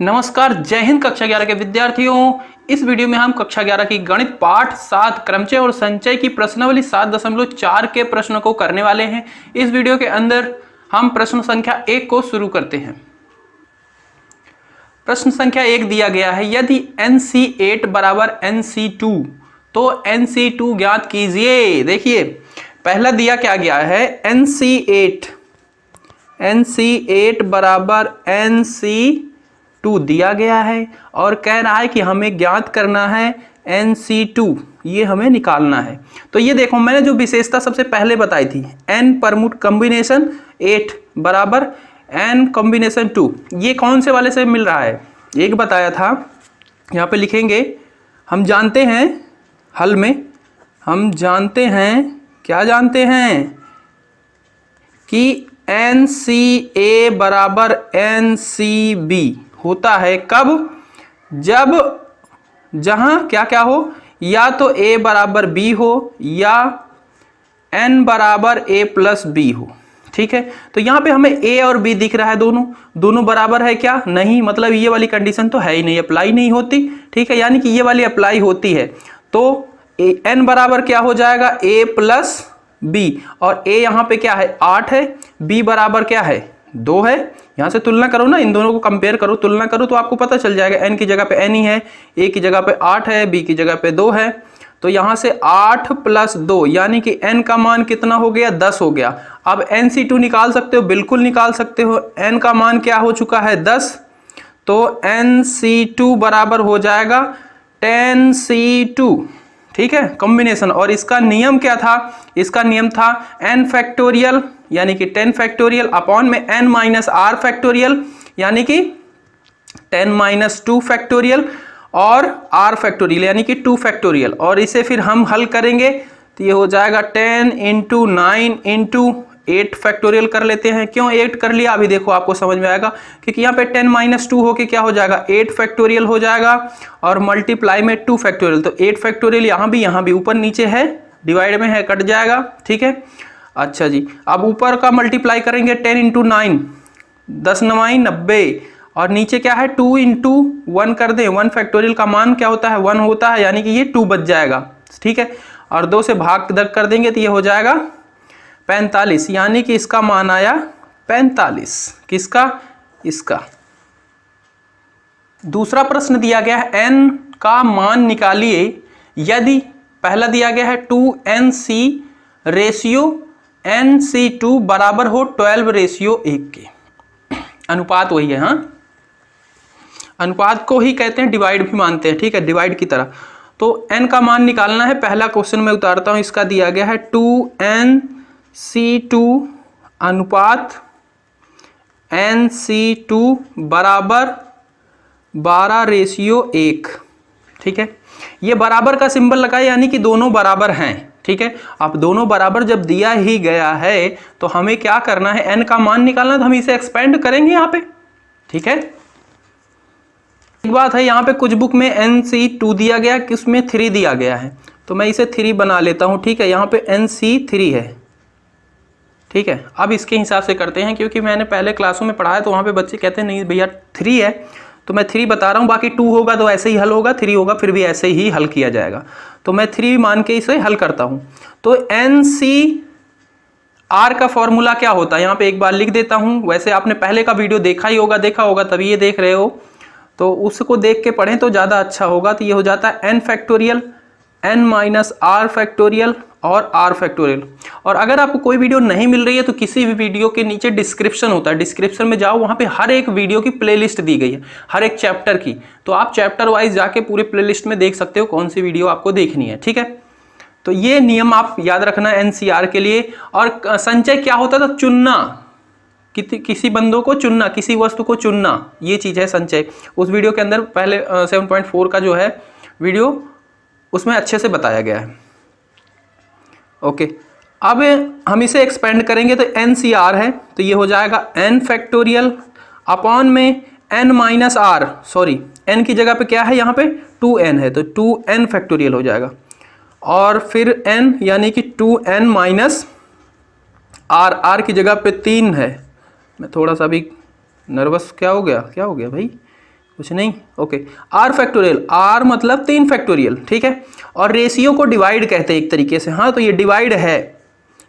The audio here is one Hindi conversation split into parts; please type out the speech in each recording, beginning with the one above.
नमस्कार, जय हिंद। कक्षा 11 के विद्यार्थियों, इस वीडियो में हम कक्षा 11 की गणित पाठ 7 क्रमचय और संचय की प्रश्नावली 7.4 के प्रश्न को करने वाले हैं। इस वीडियो के अंदर हम प्रश्न संख्या 1 को शुरू करते हैं। प्रश्न संख्या 1 दिया गया है, यदि NC8 बराबर NC2 तो NC2 ज्ञात कीजिए। देखिए, पहला दिया क्या गया है, NC8 बराबर NC2 दिया गया है और कह रहा है कि हमें ज्ञात करना है NC2, ये हमें निकालना है। तो ये देखो, मैंने जो विशेषता सबसे पहले बताई थी, N परमुट कॉम्बिनेशन 8 बराबर N कॉम्बिनेशन 2, ये कौन से वाले से मिल रहा है, एक बताया था। यहाँ पे लिखेंगे, हम जानते हैं हल में, हम जानते हैं, क्या जानते हैं कि NCA बराबर NCB होता है कब, जब जहां क्या क्या हो, या तो A बराबर B हो या N बराबर A प्लस B हो। ठीक है, तो यहाँ पे हमें A और B दिख रहा है, दोनों बराबर है क्या, नहीं, मतलब ये वाली कंडीशन तो है ही नहीं, अप्लाई नहीं होती। ठीक है, यानी कि ये वाली अप्लाई होती है तो N बराबर क्या हो जाएगा, A प्लस B, और A यहाँ पे क्या है 8 है, B बराबर क्या है 2 है। यहाँ से तुलना करो ना, इन दोनों को कंपेयर करो, तुलना करो तो आपको पता चल जाएगा। N की जगह पे N ही है, A की जगह पे 8 है, B की जगह पे 2 है। तो यहाँ से 8 प्लस 2 यानी कि N का मान कितना हो गया, 10 हो गया। अब NC2 निकाल सकते हो, बिल्कुल निकाल सकते हो। N का मान क्या हो चुका है 10, तो NC2 बराबर हो जाएगा 10C2। ठीक है, कॉम्बिनेशन। और इसका नियम क्या था, इसका नियम था n फैक्टोरियल यानी कि 10 फैक्टोरियल अपॉन में n माइनस r फैक्टोरियल यानी कि 10 माइनस 2 फैक्टोरियल और r फैक्टोरियल यानी कि 2 फैक्टोरियल। और इसे फिर हम हल करेंगे तो ये हो जाएगा 10 इंटू 9 इंटू 8 फैक्टोरियल कर लेते हैं। क्यों 8 कर लिया, अभी देखो आपको समझ में आएगा, क्योंकि यहाँ पे 10 माइनस 2 होके क्या हो जाएगा 8 फैक्टोरियल हो जाएगा और मल्टीप्लाई में 2 फैक्टोरियल, तो 8 फैक्टोरियल यहाँ भी ऊपर नीचे है, डिवाइड में है, कट जाएगा। ठीक है, अच्छा जी, अब ऊपर का मल्टीप्लाई करेंगे 10 इंटू 9, 10 9 90, और नीचे क्या है 2 इंटू 1 कर दें, 1 फैक्टोरियल का मान क्या होता है 1 होता है, यानी कि ये 2 बच जाएगा। ठीक है, और 2 से भाग कर देंगे तो ये हो जाएगा 45, यानी कि इसका मान आया 45। किसका, इसका। दूसरा प्रश्न दिया गया है, n का मान निकालिए यदि पहला दिया गया है 2NC रेशियो NC2 बराबर हो 12:1 के। अनुपात वही है, हाँ, अनुपात को ही कहते हैं, डिवाइड भी मानते हैं। ठीक है, डिवाइड की तरह। तो n का मान निकालना है। पहला क्वेश्चन में उतारता हूं, इसका दिया गया है 2NC2 अनुपात NC2 बराबर 12:1। ठीक है, ये बराबर का सिंबल लगाए, यानी कि दोनों बराबर हैं। ठीक है, अब दोनों बराबर जब दिया ही गया है तो हमें क्या करना है, n का मान निकालना, तो हम इसे एक्सपेंड करेंगे यहाँ पे। ठीक है, एक बात है, यहाँ पे कुछ बुक में NC2 दिया गया, किसमें 3 दिया गया है, तो मैं इसे 3 बना लेता हूँ। ठीक है, यहाँ पे NC3 है। ठीक है, अब इसके हिसाब से करते हैं, क्योंकि मैंने पहले क्लासों में पढ़ा है तो वहाँ पे बच्चे कहते हैं नहीं भैया 3 है, तो मैं 3 बता रहा हूँ, बाकी 2 होगा तो ऐसे ही हल होगा, 3 होगा फिर भी ऐसे ही हल किया जाएगा। तो मैं 3 मान के इसे हल करता हूँ। तो NCR का फॉर्मूला क्या होता है, यहाँ पे एक बार लिख देता हूँ। वैसे आपने पहले का वीडियो देखा होगा तभी ये देख रहे हो, तो उसको देख के पढ़ें तो ज़्यादा अच्छा होगा। तो ये हो जाता है n factorial, n minus r factorial और r फैक्टोरियल। और अगर आपको कोई वीडियो नहीं मिल रही है तो किसी भी वीडियो के नीचे डिस्क्रिप्शन होता है, डिस्क्रिप्शन में जाओ, वहाँ पे हर एक वीडियो की प्लेलिस्ट दी गई है, हर एक चैप्टर की। तो आप चैप्टर वाइज जाके पूरे प्लेलिस्ट में देख सकते हो कौन सी वीडियो आपको देखनी है। ठीक है, तो ये नियम आप याद रखना NCR के लिए। और संचय क्या होता था, चुनना, किसी बंदों को चुनना, किसी वस्तु को चुनना, ये चीज़ है संचय। उस वीडियो के अंदर पहले 7.4 का जो है वीडियो, उसमें अच्छे से बताया गया है। ओके, अब हम इसे एक्सपेंड करेंगे तो NCR है, तो ये हो जाएगा n फैक्टोरियल अपॉन में n minus r, sorry n की जगह पे क्या है, यहाँ पे 2n है, तो 2n फैक्टोरियल हो जाएगा। और फिर n यानी कि 2n माइनस r की जगह पे 3 है। मैं थोड़ा सा भी नर्वस, क्या हो गया भाई, कुछ नहीं, ओके। आर फैक्टोरियल, आर मतलब 3 फैक्टोरियल, ठीक है। और रेशियो को डिवाइड कहते हैं एक तरीके से, हाँ तो ये डिवाइड है,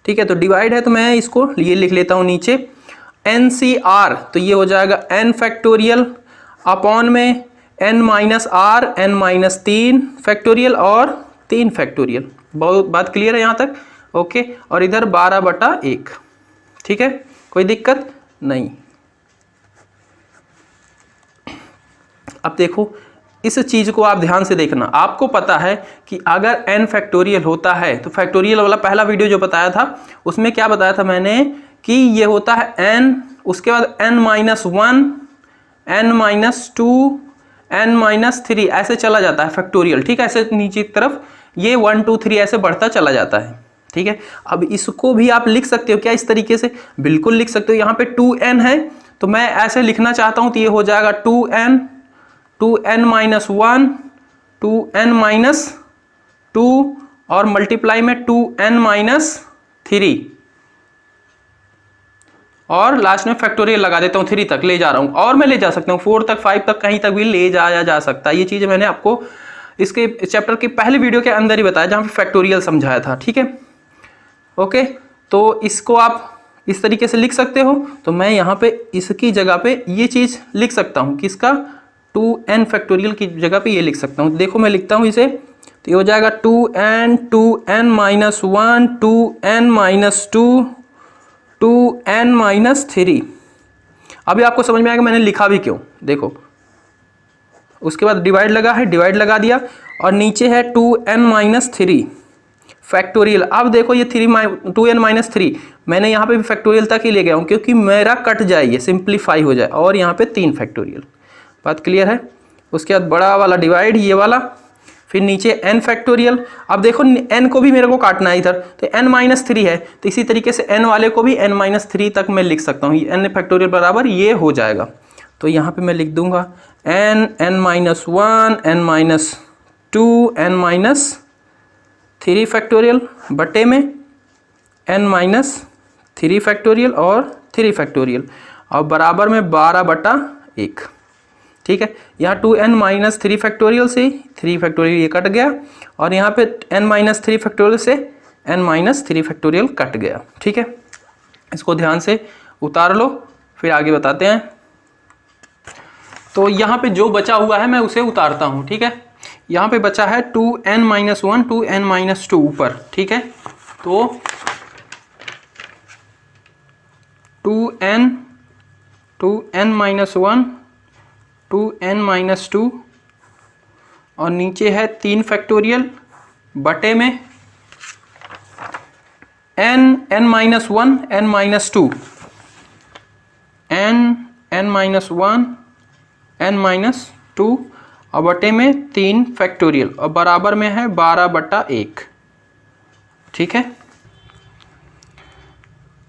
ठीक है। तो डिवाइड है तो मैं इसको ये लिख लेता हूँ नीचे एन सी आर, तो ये हो जाएगा एन फैक्टोरियल अपॉन में N minus R, N minus 3 factorial और 3 फैक्टोरियल। बहुत बात क्लियर है यहाँ तक, ओके। और इधर 12/1, ठीक है, कोई दिक्कत नहीं। अब देखो इस चीज को आप ध्यान से देखना, आपको पता है कि अगर n फैक्टोरियल होता है तो फैक्टोरियल वाला पहला वीडियो जो बताया था उसमें क्या बताया था मैंने कि ये होता है n, उसके बाद n minus 1, n minus 2, n minus 3 ऐसे चला जाता है फैक्टोरियल, ठीक है। ऐसे नीचे की तरफ ये 1 2 3 ऐसे बढ़ता चला जाता है, ठीक है। अब इसको भी आप लिख सकते हो क्या इस तरीके से, बिल्कुल लिख सकते हो। यहाँ पे 2n है तो मैं ऐसे लिखना चाहता हूँ तो ये हो जाएगा 2n माइनस 1, 2n माइनस 2 और मल्टीप्लाई में 2n माइनस 3 और लास्ट में फैक्टोरियल लगा देता हूँ, 3 तक ले जा रहा हूँ। और मैं ले जा सकता हूँ 4 तक, 5 तक, कहीं तक भी ले जाया जा सकता है। ये चीज़ मैंने आपको इसके चैप्टर की पहले वीडियो के अंदर ही बताया जहाँ पे फैक्टोरियल समझाया था, ठीक है, ओके। तो इसको आप इस तरीके से लिख सकते हो। तो मैं यहाँ पे इसकी जगह पे ये चीज़ लिख सकता हूँ, किसका, 2n फैक्टोरियल की जगह पे ये लिख सकता हूँ। देखो मैं लिखता हूँ इसे, तो ये हो जाएगा 2n minus 1, 2n minus 2, 2n minus 3। अभी आपको समझ में आएगा मैंने लिखा भी क्यों, देखो। उसके बाद डिवाइड लगा है, डिवाइड लगा दिया और नीचे है 2n माइनस 3 फैक्टोरियल। अब देखो ये 2n माइनस 3 मैंने यहाँ पे भी फैक्टोरियल तक ही ले गया हूँ क्योंकि मेरा कट जाए, ये सिंप्लीफाई हो जाए, और यहाँ पे 3 फैक्टोरियल। बात क्लियर है। उसके बाद बड़ा वाला डिवाइड, ये वाला, फिर नीचे n फैक्टोरियल। अब देखो n को भी मेरे को काटना है इधर, तो n माइनस 3 है तो इसी तरीके से n वाले को भी n माइनस 3 तक मैं लिख सकता हूँ। n फैक्टोरियल बराबर ये हो जाएगा। तो यहाँ पे मैं लिख दूंगा n minus 1, n minus 2, n minus 3 factorial बटे में n माइनस 3 फैक्टोरियल और 3 फैक्टोरियल और बराबर में 12/1, ठीक है। यहाँ 2n माइनस 3 फैक्टोरियल से 3 फैक्टोरियल ये कट गया और यहाँ पे n माइनस 3 फैक्टोरियल से n माइनस 3 फैक्टोरियल कट गया, ठीक है। इसको ध्यान से उतार लो, फिर आगे बताते हैं। तो यहाँ पे जो बचा हुआ है मैं उसे उतारता हूँ, ठीक है। यहाँ पे बचा है 2n माइनस 1, 2n माइनस 2 ऊपर, ठीक है। तो 2n माइनस 1, 2n माइनस 2 और नीचे है 3 फैक्टोरियल बटे में n minus 1, n minus 2, n minus 1, n minus 2 और बटे में 3 फैक्टोरियल और बराबर में है 12/1, ठीक है।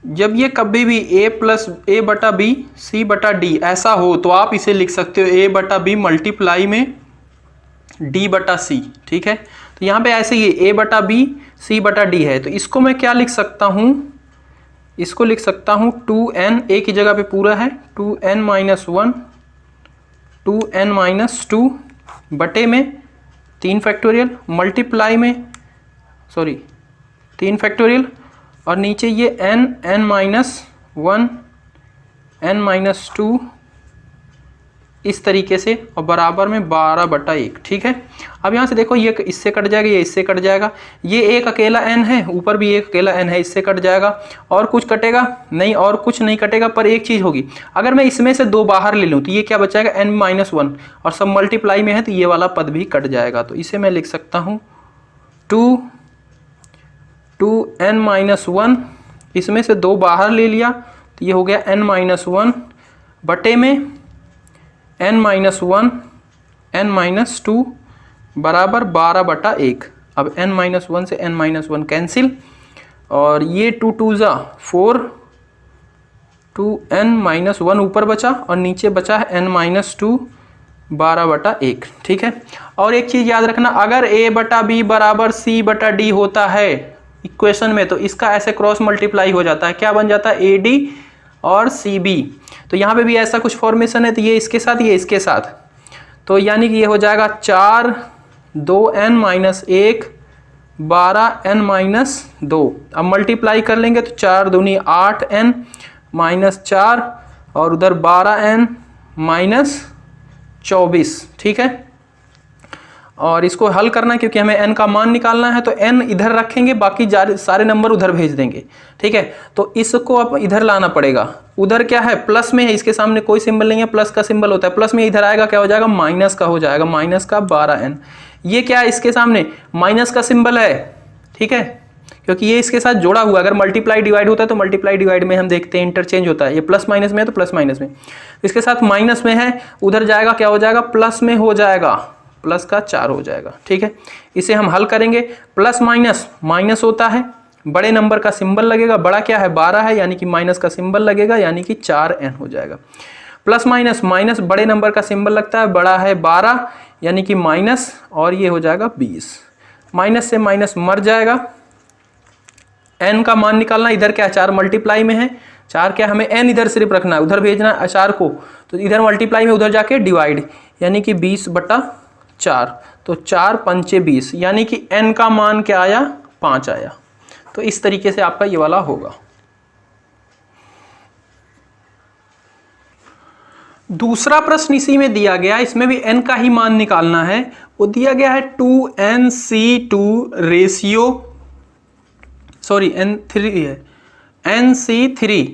जब ये कभी भी a/b c/d ऐसा हो तो आप इसे लिख सकते हो a/b मल्टीप्लाई में d/c, ठीक है। तो यहाँ पे ऐसे ही a/b c/d है तो इसको मैं क्या लिख सकता हूँ, इसको लिख सकता हूँ 2n, a की जगह पे पूरा है 2n माइनस 1, 2n माइनस 2 बटे में 3 फैक्टोरियल मल्टीप्लाई में 3 फैक्टोरियल और नीचे ये n माइनस 1, n माइनस 2 इस तरीके से और बराबर में 12/1, ठीक है। अब यहाँ से देखो ये इससे कट जाएगा, ये इससे कट जाएगा, ये एक अकेला n है, ऊपर भी एक अकेला n है, इससे कट जाएगा। और कुछ कटेगा नहीं, और कुछ नहीं कटेगा, पर एक चीज़ होगी, अगर मैं इसमें से 2 बाहर ले लूँ तो ये क्या बचाएगा n माइनस 1 और सब मल्टीप्लाई में है तो ये वाला पद भी कट जाएगा। तो इसे मैं लिख सकता हूँ 2n माइनस 1, इसमें से 2 बाहर ले लिया तो ये हो गया n माइनस 1 बटे में n माइनस 1, n माइनस 2 बराबर 12/1। अब n माइनस 1 से n माइनस 1 कैंसिल और ये 2 2 जा 4, 2n माइनस 1 ऊपर बचा और नीचे बचा है n माइनस 2 12/1, ठीक है। और एक चीज़ याद रखना, अगर a/b बराबर c/d होता है इक्वेशन में तो इसका ऐसे क्रॉस मल्टीप्लाई हो जाता है, क्या बन जाता है AD और CB। तो यहाँ पे भी ऐसा कुछ फॉर्मेशन है, तो ये इसके साथ, ये इसके साथ, तो यानी कि ये हो जाएगा 4 2n माइनस 1 12n माइनस 2। अब मल्टीप्लाई कर लेंगे तो 4 दूनी 8n माइनस 4 और उधर 12n माइनस 24। ठीक है, और इसको हल करना है क्योंकि हमें n का मान निकालना है, तो n इधर रखेंगे, बाकी सारे नंबर उधर भेज देंगे। ठीक है, तो इसको अब इधर लाना पड़ेगा। उधर क्या है, प्लस में है, इसके सामने कोई सिंबल नहीं है, प्लस का सिंबल होता है, प्लस में इधर आएगा क्या हो जाएगा, माइनस का हो जाएगा, माइनस का 12n। ये क्या है, इसके सामने माइनस का सिंबल है। ठीक है, क्योंकि ये इसके साथ जोड़ा हुआ, अगर मल्टीप्लाई डिवाइड होता है तो मल्टीप्लाई डिवाइड में हम देखते हैं इंटरचेंज होता है, ये प्लस माइनस में है तो प्लस माइनस में, इसके साथ माइनस में है, उधर जाएगा क्या हो जाएगा, प्लस में हो जाएगा, प्लस का 4 हो जाएगा। ठीक है, इसे हम हल करेंगे, प्लस माइनस माइनस होता है, बड़े नंबर का सिंबल लगेगा, बड़ा क्या है 12 है, यानी कि माइनस का सिंबल लगेगा, यानी कि 4n हो जाएगा। प्लस माइनस माइनस बड़े नंबर का सिंबल लगता है, बड़ा है 12 यानी कि माइनस, और ये हो जाएगा 20। माइनस से माइनस मर जाएगा, n का मान निकालना, इधर क्या 4 मल्टीप्लाई में है, 4 क्या हमें n इधर सिर्फ रखना है, उधर भेजना है 4 को, तो इधर मल्टीप्लाई में उधर जाके डिवाइड, यानी कि 20/4, तो 4 पंचे 20, यानी कि n का मान क्या आया, 5 आया। तो इस तरीके से आपका ये वाला होगा। दूसरा प्रश्न इसी में दिया गया, इसमें भी n का ही मान निकालना है। वो दिया गया है 2nc2 रेशियो, सॉरी n3 है, nc3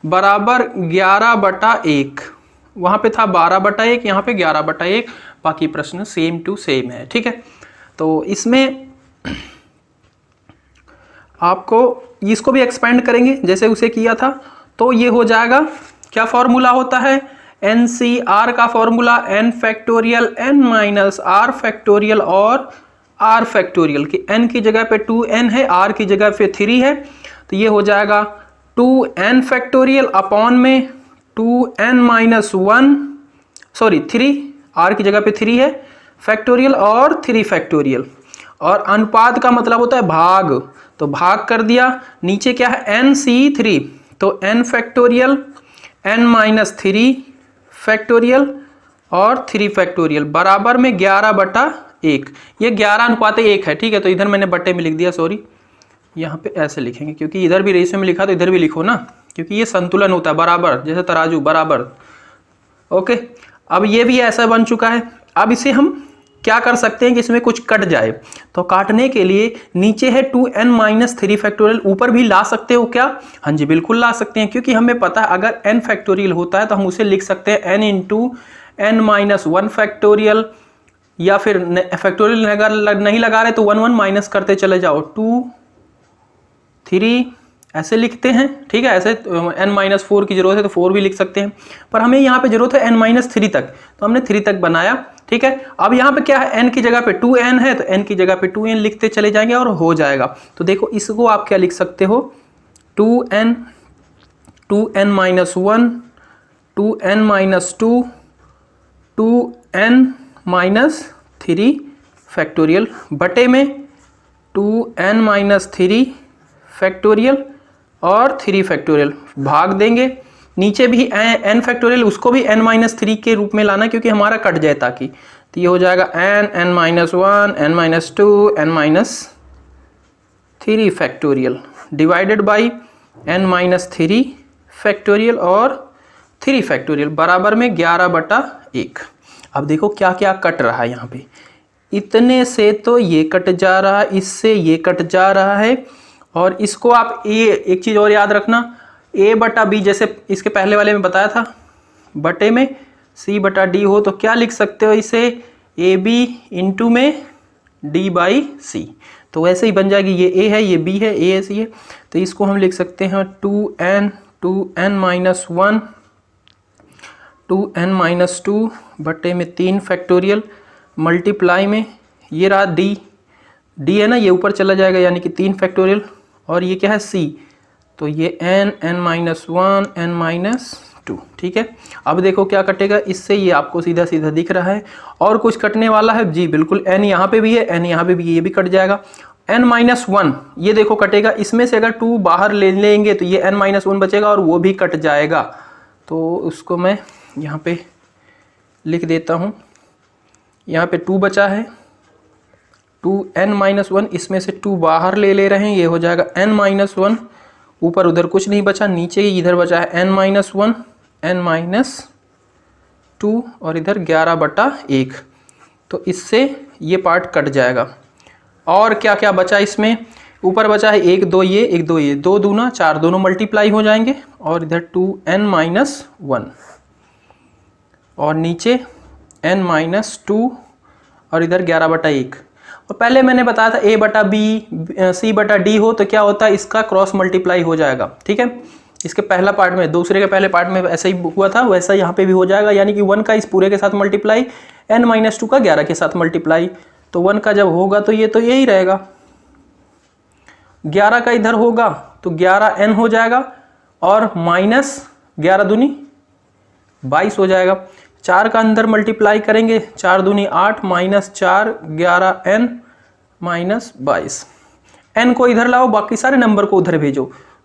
बराबर 11/1। वहां पे था 12/1, यहाँ पे 11/1, बाकी प्रश्न सेम टू सेम है। ठीक है, तो इसमें आपको इसको भी एक्सपेंड करेंगे जैसे उसे किया था, तो ये हो जाएगा, क्या फॉर्मूला होता है, NCR का formula n factorial n minus r factorial और r फैक्टोरियल, की n की जगह पे 2n है, r की जगह पे 3 है, तो ये हो जाएगा 2n फैक्टोरियल अपॉन में 2n माइनस 1, सॉरी 3, r की जगह पे 3 है फैक्टोरियल और 3 फैक्टोरियल, और अनुपात का मतलब होता है भाग, तो भाग कर दिया, नीचे क्या है nc3, तो n factorial n minus 3 factorial और 3 फैक्टोरियल बराबर में 11/1। ये 11:1 है। ठीक है, तो इधर मैंने बट्टे में लिख दिया, सॉरी, यहाँ पे ऐसे लिखेंगे क्योंकि इधर भी रेशियो में लिखा तो इधर भी लिखो ना, क्योंकि ये संतुलन होता है, बराबर, जैसे तराजू बराबर। ओके, अब ये भी ऐसा बन चुका है। अब इसे हम क्या कर सकते हैं कि इसमें कुछ कट जाए, तो काटने के लिए नीचे है 2n माइनस 3 फैक्टोरियल, ऊपर भी ला सकते हो क्या, हाँ जी बिल्कुल ला सकते हैं, क्योंकि हमें पता है अगर n फैक्टोरियल होता है तो हम उसे लिख सकते हैं n into n minus 1 factorial, या फिर फैक्टोरियल अगर नहीं लगा रहे तो 1 1 माइनस करते चले जाओ, 2 3 ऐसे लिखते हैं। ठीक है, ऐसे n-4 की जरूरत है तो 4 भी लिख सकते हैं, पर हमें यहाँ पे जरूरत है n-3 तक, तो हमने 3 तक बनाया। ठीक है, अब यहाँ पे क्या है, n की जगह पे 2n है, तो n की जगह पे 2n लिखते चले जाएंगे और हो जाएगा। तो देखो इसको आप क्या लिख सकते हो, 2n 2n-1 2n-2 2n-3 factorial बटे में 2n-3 फैक्टोरियल और 3 फैक्टोरियल, भाग देंगे, नीचे भी n फैक्टोरियल, उसको भी n-3 के रूप में लाना क्योंकि हमारा कट जाए ताकि, तो ये हो जाएगा n-1 n-2 n-3 factorial divided by n-3 factorial और 3 फैक्टोरियल बराबर में 11/1। अब देखो क्या क्या कट रहा है यहाँ पे, इतने से तो ये कट जा रहा है, इससे ये कट जा रहा है, और इसको आप एक चीज़ और याद रखना, a/b जैसे इसके पहले वाले में बताया था, बटे में c/d हो तो क्या लिख सकते हो इसे, ab इंटू में d/c, तो वैसे ही बन जाएगी, ये a है ये b है, a है c है, तो इसको हम लिख सकते हैं 2n-1 2n-2 बटे में 3 फैक्टोरियल मल्टीप्लाई में ये रहा d है ना, ये ऊपर चला जाएगा यानी कि 3 फैक्टोरियल, और ये क्या है c, तो ये n-1 n-2। ठीक है, अब देखो क्या कटेगा इससे, ये आपको सीधा सीधा दिख रहा है, और कुछ कटने वाला है जी बिल्कुल, n यहाँ पे भी है, n यहाँ पे भी, ये भी कट जाएगा, n-1 ये देखो कटेगा, इसमें से अगर 2 बाहर ले लेंगे तो ये n-1 बचेगा और वो भी कट जाएगा, तो उसको मैं यहाँ पे लिख देता हूँ यहाँ पे 2 बचा है, 2n-1, इसमें से 2 बाहर ले रहे हैं, ये हो जाएगा n-1, ऊपर उधर कुछ नहीं बचा, नीचे इधर बचा है n-1, n-2 और इधर 11/1। तो इससे ये पार्ट कट जाएगा। और क्या क्या बचा इसमें, ऊपर बचा है 1 2 ये 1 2 ये, 2 दूना 4, दोनों मल्टीप्लाई हो जाएंगे और इधर 2n-1 और नीचे n-2 और इधर 11/1। और पहले मैंने बताया था a/b c/d हो तो क्या होता है, इसका क्रॉस मल्टीप्लाई हो जाएगा। ठीक है, इसके पहला पार्ट में, दूसरे के पहले पार्ट में ऐसा ही हुआ था, वैसा यहाँ पे भी हो जाएगा। यानी कि 1 का इस पूरे के साथ मल्टीप्लाई, n-2 का 11 के साथ मल्टीप्लाई। तो 1 का जब होगा तो ये तो यही रहेगा, 11 का इधर होगा तो 11n हो जाएगा और -11 दूनी 22 हो जाएगा। 4 का अंदर मल्टीप्लाई करेंगे, 4 दूनी 8 -4 11n -22। n को इधर लाओ, बाकी सारे नंबर को उधर भेजो।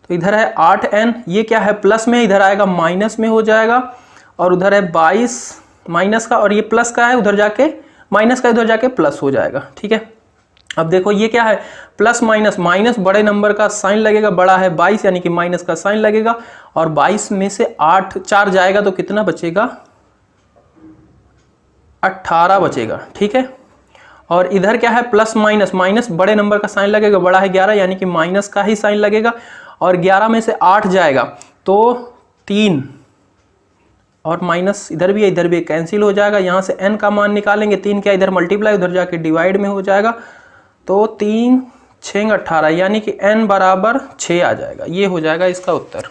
तो इधर है 8n, ये क्या है प्लस में, इधर आएगा माइनस में हो जाएगा। और उधर है 22 माइनस का, और ये प्लस का है, उधर जाके माइनस का, इधर जाके प्लस हो जाएगा। ठीक है, अब देखो ये क्या है, प्लस माइनस, माइनस बड़े नंबर का साइन लगेगा, बड़ा है 22 यानी कि माइनस का साइन लगेगा। और 22 में से 4 जाएगा तो कितना बचेगा, 18 बचेगा। ठीक है, और इधर क्या है प्लस माइनस, माइनस बड़े नंबर का साइन लगेगा, बड़ा है 11 यानी कि माइनस का ही साइन लगेगा। और 11 में से 8 जाएगा तो 3 और माइनस इधर भी है, इधर भी कैंसिल हो जाएगा। यहाँ से n का मान निकालेंगे, 3 क्या इधर मल्टीप्लाई, उधर जाके डिवाइड में हो जाएगा। तो 3 6 18 यानी कि n बराबर 6 आ जाएगा। ये हो जाएगा इसका उत्तर।